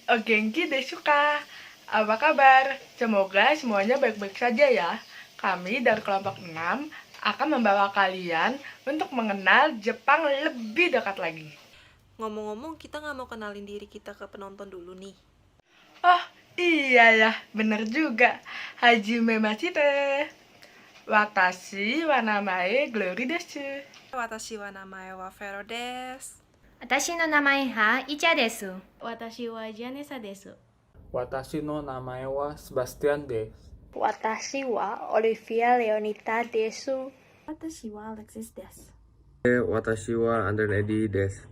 O genki desuka. Apa kabar? Semoga semuanya baik-baik saja ya. Kami dari kelompok 6 akan membawa kalian untuk mengenal Jepang lebih dekat lagi. Ngomong-ngomong, kita nggak mau kenalin diri kita ke penonton dulu nih. Oh, iya ya, bener juga. Hajime Mashite. Watashi wa namae Glory desu. Watashi wa namae wa Vero desu. 私の名前はイチャです。私はジャネサです。Watashi no namae wa Sebastian desu. Watashi wa Olivia Leonita desu. 私はアレクシスです。Watashi wa Anden Edi desu.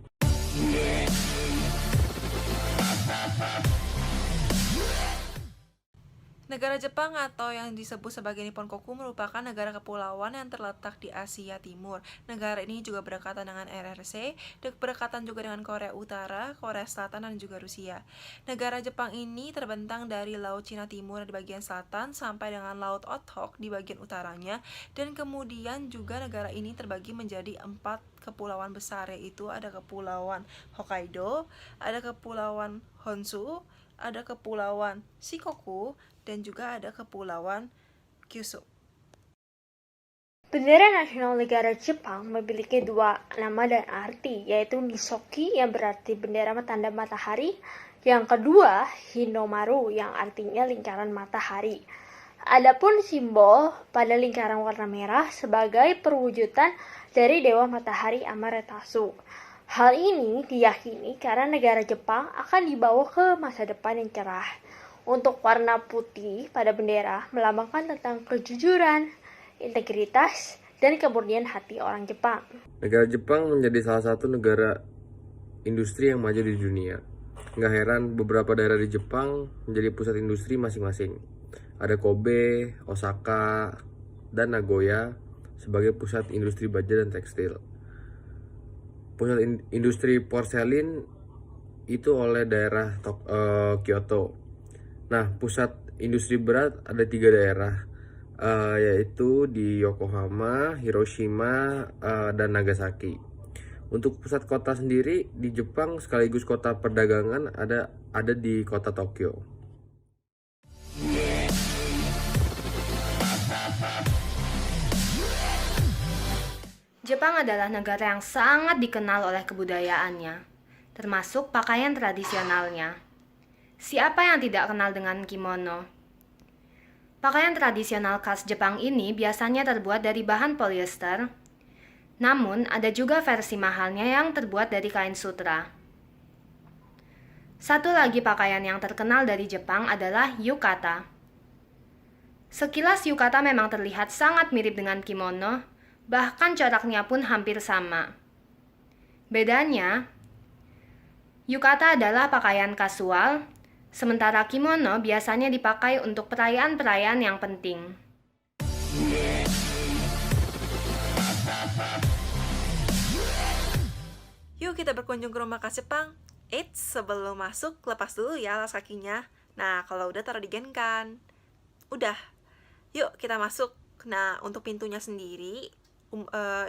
Negara Jepang atau yang disebut sebagai Nipponkoku merupakan negara kepulauan yang terletak di Asia Timur. Negara ini juga berdekatan dengan RRC, berdekatan juga dengan Korea Utara, Korea Selatan, dan juga Rusia. Negara Jepang ini terbentang dari Laut Cina Timur di bagian selatan sampai dengan Laut Okhotsk di bagian utaranya, dan kemudian juga negara ini terbagi menjadi 4 kepulauan besar, yaitu ada Kepulauan Hokkaido, ada Kepulauan Honshu, ada Kepulauan Shikoku, dan juga ada Kepulauan Kyushu. Bendera nasional negara Jepang memiliki dua nama dan arti, yaitu Nisoki yang berarti bendera tanda matahari, yang kedua Hinomaru yang artinya lingkaran matahari. Adapun simbol pada lingkaran warna merah sebagai perwujudan dari dewa matahari Amaterasu. Hal ini diyakini karena negara Jepang akan dibawa ke masa depan yang cerah. Untuk warna putih pada bendera melambangkan tentang kejujuran, integritas, dan kemurnian hati orang Jepang. Negara Jepang menjadi salah satu negara industri yang maju di dunia. Nggak heran beberapa daerah di Jepang menjadi pusat industri masing-masing. Ada Kobe, Osaka, dan Nagoya sebagai pusat industri baja dan tekstil. Pusat industri porselin itu oleh daerah Kyoto. Nah, pusat industri berat ada 3 daerah, yaitu di Yokohama, Hiroshima, dan Nagasaki. Untuk pusat kota sendiri di Jepang sekaligus kota perdagangan ada di kota Tokyo. Jepang adalah negara yang sangat dikenal oleh kebudayaannya, termasuk pakaian tradisionalnya. Siapa yang tidak kenal dengan kimono? Pakaian tradisional khas Jepang ini biasanya terbuat dari bahan polyester, namun ada juga versi mahalnya yang terbuat dari kain sutra. Satu lagi pakaian yang terkenal dari Jepang adalah yukata. Sekilas yukata memang terlihat sangat mirip dengan kimono, bahkan coraknya pun hampir sama. Bedanya, yukata adalah pakaian kasual, sementara kimono biasanya dipakai untuk perayaan-perayaan yang penting. Yuk kita berkunjung ke rumah khas Jepang. Eits, sebelum masuk, lepas dulu ya alas kakinya. Nah, kalau udah taruh di genkan. Udah, yuk kita masuk. Nah, untuk pintunya sendiri,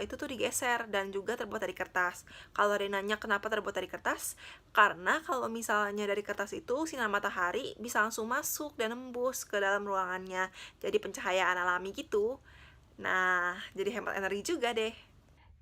itu tuh digeser dan juga terbuat dari kertas. Kalau ada yang nanya kenapa terbuat dari kertas, karena kalau misalnya dari kertas itu sinar matahari bisa langsung masuk dan nembus ke dalam ruangannya, jadi pencahayaan alami gitu. Nah, jadi hemat energi juga deh.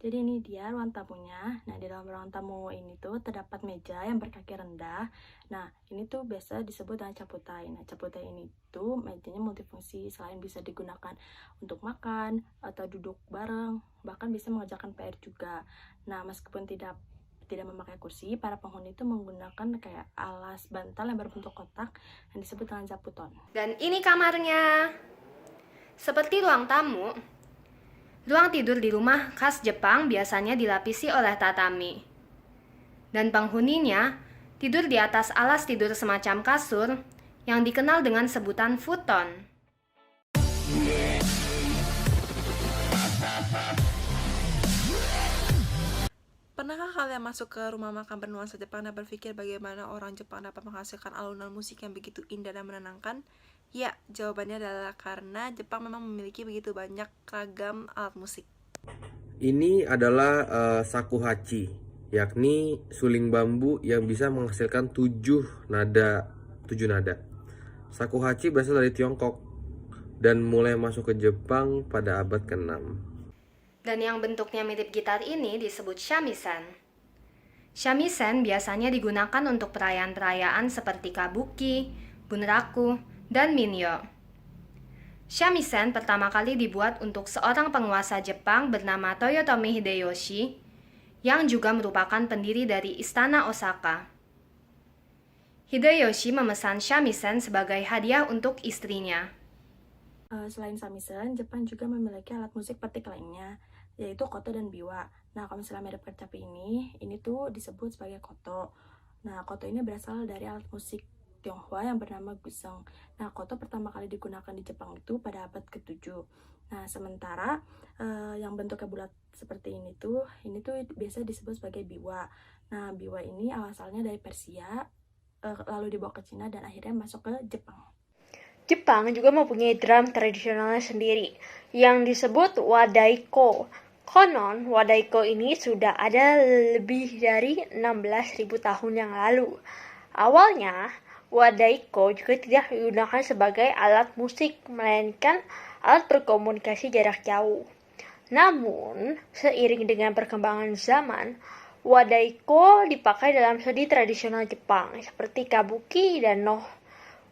Jadi ini dia ruang tamunya. Nah, di dalam ruang tamu ini tuh terdapat meja yang berkaki rendah. Nah, ini tuh biasa disebut dengan caputai. Nah, caputai ini tuh mejanya multifungsi. Selain bisa digunakan untuk makan atau duduk bareng, bahkan bisa mengerjakan PR juga. Nah, meskipun tidak memakai kursi, para penghuni itu menggunakan kayak alas bantal yang berbentuk kotak yang disebut dengan zaputon. Dan ini kamarnya. Seperti ruang tamu, ruang tidur di rumah khas Jepang biasanya dilapisi oleh tatami. Dan penghuninya tidur di atas alas tidur semacam kasur yang dikenal dengan sebutan futon. Pernahkah kalian masuk ke rumah makan bernuansa Jepang dan berpikir bagaimana orang Jepang dapat menghasilkan alunan musik yang begitu indah dan menenangkan? Ya, jawabannya adalah karena Jepang memang memiliki begitu banyak ragam alat musik. Ini adalah shakuhachi, yakni suling bambu yang bisa menghasilkan 7 nada. Shakuhachi berasal dari Tiongkok dan mulai masuk ke Jepang pada abad ke-6. Dan yang bentuknya mirip gitar ini disebut shamisen. Shamisen biasanya digunakan untuk perayaan-perayaan seperti kabuki, bunraku, dan minyo. Shamisen pertama kali dibuat untuk seorang penguasa Jepang bernama Toyotomi Hideyoshi, yang juga merupakan pendiri dari Istana Osaka. Hideyoshi memesan shamisen sebagai hadiah untuk istrinya. Selain shamisen, Jepang juga memiliki alat musik petik lainnya, yaitu koto dan biwa. Nah, kalau misalnya mirip kecapi ini tuh disebut sebagai koto. Nah, koto ini berasal dari alat musik Tionghoa yang bernama guzheng. Nah, koto pertama kali digunakan di Jepang itu pada abad ke-7. Nah, sementara yang bentuknya bulat seperti ini tuh biasa disebut sebagai biwa. Nah, biwa ini asalnya dari Persia, lalu dibawa ke Cina dan akhirnya masuk ke Jepang. Jepang juga mempunyai drum tradisionalnya sendiri yang disebut wadaiko. Konon, wadaiko ini sudah ada lebih dari 16.000 tahun yang lalu. Awalnya, wadaiko juga tidak digunakan sebagai alat musik, melainkan alat berkomunikasi jarak jauh. Namun, seiring dengan perkembangan zaman, wadaiko dipakai dalam seni tradisional Jepang seperti kabuki dan noh.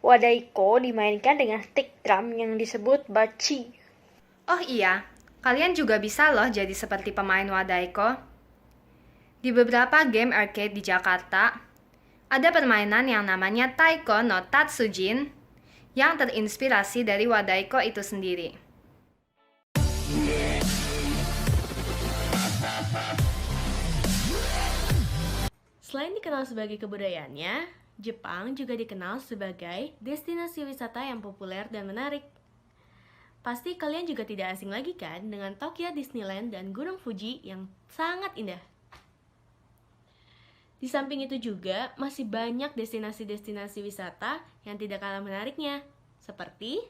Wadaiko dimainkan dengan stick drum yang disebut bachi. Oh iya, kalian juga bisa loh jadi seperti pemain wadaiko. Di beberapa game arcade di Jakarta, ada permainan yang namanya Taiko no Tatsujin yang terinspirasi dari wadaiko itu sendiri. Selain dikenal sebagai kebudayaannya, Jepang juga dikenal sebagai destinasi wisata yang populer dan menarik. Pasti kalian juga tidak asing lagi kan dengan Tokyo Disneyland dan Gunung Fuji yang sangat indah. Di samping itu juga masih banyak destinasi-destinasi wisata yang tidak kalah menariknya, seperti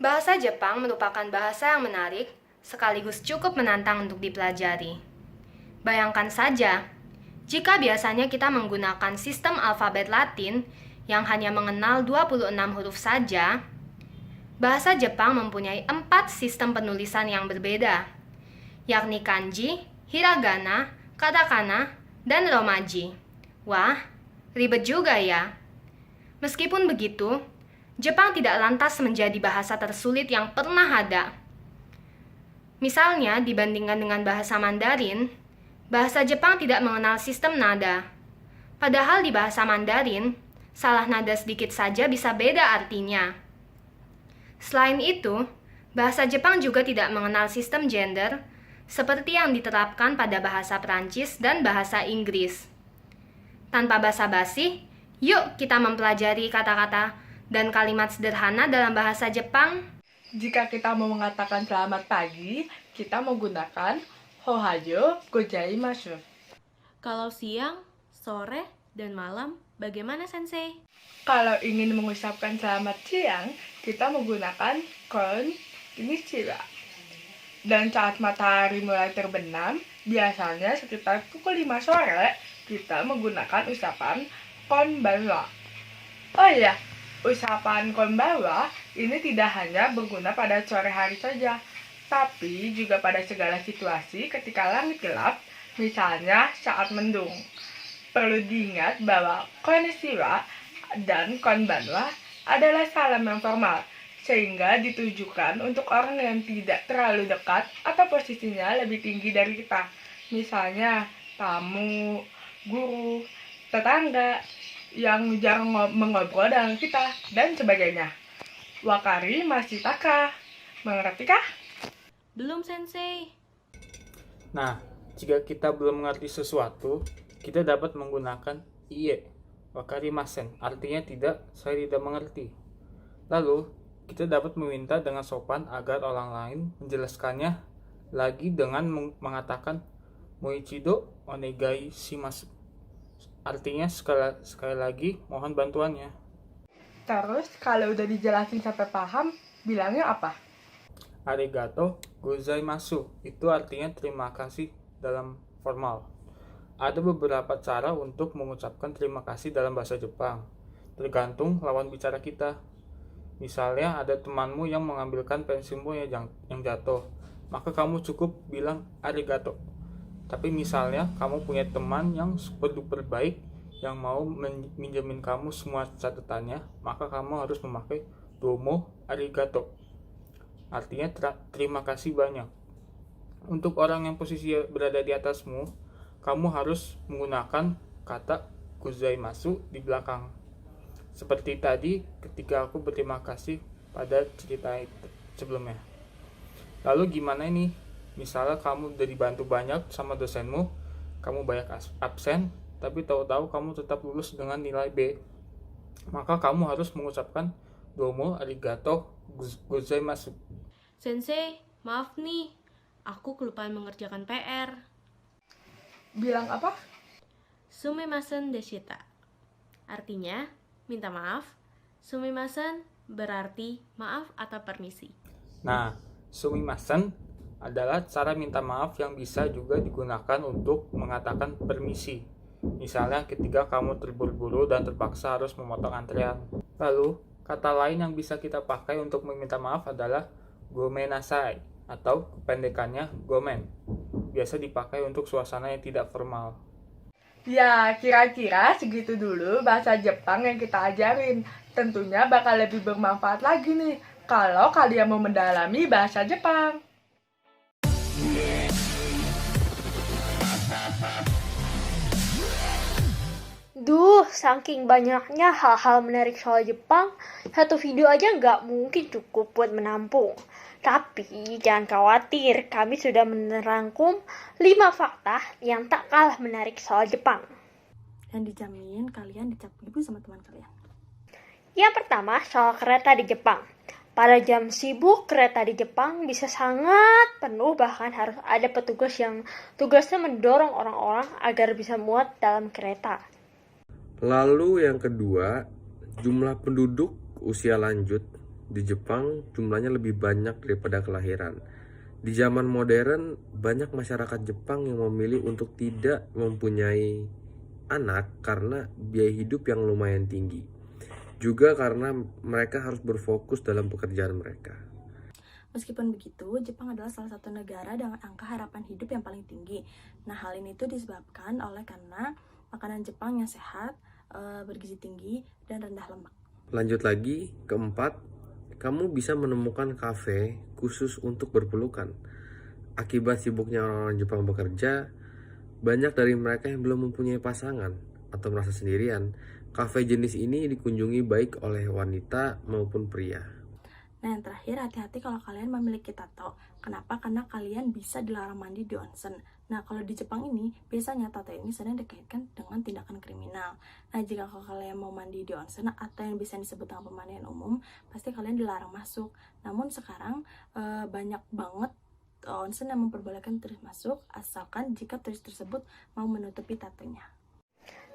Bahasa Jepang merupakan bahasa yang menarik, sekaligus cukup menantang untuk dipelajari. Bayangkan saja, jika biasanya kita menggunakan sistem alfabet Latin yang hanya mengenal 26 huruf saja, bahasa Jepang mempunyai 4 sistem penulisan yang berbeda, yakni kanji, hiragana, katakana, dan romaji. Wah, ribet juga ya. Meskipun begitu, Jepang tidak lantas menjadi bahasa tersulit yang pernah ada. Misalnya, dibandingkan dengan bahasa Mandarin, bahasa Jepang tidak mengenal sistem nada. Padahal di bahasa Mandarin, salah nada sedikit saja bisa beda artinya. Selain itu, bahasa Jepang juga tidak mengenal sistem gender, seperti yang diterapkan pada bahasa Prancis dan bahasa Inggris. Tanpa basa-basi, yuk kita mempelajari kata-kata dan kalimat sederhana dalam bahasa Jepang. Jika kita mau mengatakan selamat pagi, kita menggunakan Ohayo gozaimasu. Kalau siang, sore, dan malam, bagaimana Sensei? Kalau ingin mengucapkan selamat siang, kita menggunakan konnichiwa. Dan saat matahari mulai terbenam, biasanya sekitar pukul 5 sore, kita menggunakan ucapan konbanwa. Oh iya, ucapan konbanwa ini tidak hanya berguna pada sore hari saja, tapi juga pada segala situasi ketika langit gelap, misalnya saat mendung. Perlu diingat bahwa konnichiwa dan konbanwa adalah salam yang formal, sehingga ditujukan untuk orang yang tidak terlalu dekat atau posisinya lebih tinggi dari kita. Misalnya, tamu, guru, tetangga, yang jarang mengobrol dengan kita, dan sebagainya. Wakari mashitaka. Mengerti kah? Belum Sensei. Nah, jika kita belum mengerti sesuatu, kita dapat menggunakan iye, wakarimasen, artinya tidak, saya tidak mengerti. Lalu, kita dapat meminta dengan sopan agar orang lain menjelaskannya lagi dengan mengatakan moichido onegai shimasu. Artinya sekali lagi mohon bantuannya. Terus kalau udah dijelasin sampai paham, bilangnya apa? Arigato gozaimasu, itu artinya terima kasih dalam formal. Ada beberapa cara untuk mengucapkan terima kasih dalam bahasa Jepang, tergantung lawan bicara kita. Misalnya ada temanmu yang mengambilkan pensilmu yang jatuh, maka kamu cukup bilang arigato. Tapi misalnya kamu punya teman yang super-duper baik yang mau minjemin kamu semua catatannya, maka kamu harus memakai domo arigato. Artinya terima kasih banyak. Untuk orang yang posisi berada di atasmu, kamu harus menggunakan kata gozaimasu di belakang. Seperti tadi ketika aku berterima kasih pada cerita sebelumnya. Lalu gimana ini? Misalnya kamu udah dibantu banyak sama dosenmu, kamu banyak absen, tapi tahu-tahu kamu tetap lulus dengan nilai B. Maka kamu harus mengucapkan domo arigato gozaimasu. Sensei, maaf nih, aku kelupaan mengerjakan PR. Bilang apa? Sumimasen deshita. Artinya, minta maaf. Sumimasen berarti maaf atau permisi. Nah, sumimasen adalah cara minta maaf yang bisa juga digunakan untuk mengatakan permisi. Misalnya ketika kamu terburu-buru dan terpaksa harus memotong antrean. Lalu, kata lain yang bisa kita pakai untuk meminta maaf adalah gomenasai atau kependekannya gomen. Biasa dipakai untuk suasana yang tidak formal. Ya, kira-kira segitu dulu bahasa Jepang yang kita ajarin. Tentunya bakal lebih bermanfaat lagi nih kalau kalian mau mendalami bahasa Jepang. Duh, saking banyaknya hal-hal menarik soal Jepang, satu video aja nggak mungkin cukup buat menampung. Tapi jangan khawatir, kami sudah menerangkum 5 fakta yang tak kalah menarik soal Jepang. Dan dijamin kalian dicap ibu sama teman kalian. Yang pertama, soal kereta di Jepang. Pada jam sibuk, kereta di Jepang bisa sangat penuh, bahkan harus ada petugas yang tugasnya mendorong orang-orang agar bisa muat dalam kereta. Lalu yang kedua, jumlah penduduk usia lanjut di Jepang jumlahnya lebih banyak daripada kelahiran. Di zaman modern, banyak masyarakat Jepang yang memilih untuk tidak mempunyai anak karena biaya hidup yang lumayan tinggi. Juga karena mereka harus berfokus dalam pekerjaan mereka. Meskipun begitu, Jepang adalah salah satu negara dengan angka harapan hidup yang paling tinggi. Nah, hal ini tuh disebabkan oleh karena makanan Jepang yang sehat, bergizi tinggi, dan rendah lemak. Lanjut lagi, keempat, kamu bisa menemukan kafe khusus untuk berpelukan. Akibat sibuknya orang-orang Jepang bekerja, banyak dari mereka yang belum mempunyai pasangan atau merasa sendirian. Kafe jenis ini dikunjungi baik oleh wanita maupun pria. Nah, yang terakhir, hati-hati kalau kalian memiliki tato. Kenapa? Karena kalian bisa dilarang mandi di onsen. Nah, kalau di Jepang ini, biasanya tato ini sering dikaitkan dengan tindakan kriminal. Nah, jika kalau kalian mau mandi di onsen atau yang bisa disebut dengan pemandian umum, pasti kalian dilarang masuk. Namun sekarang banyak banget onsen yang memperbolehkan turis masuk, asalkan jika turis tersebut mau menutupi tatonya.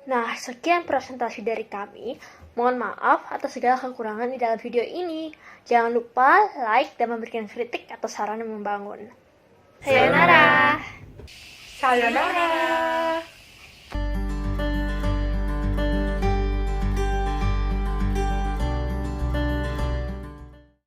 Nah, sekian presentasi dari kami. Mohon maaf atas segala kekurangan di dalam video ini. Jangan lupa like dan memberikan kritik atau saran yang membangun. Sayonara! Sayonara!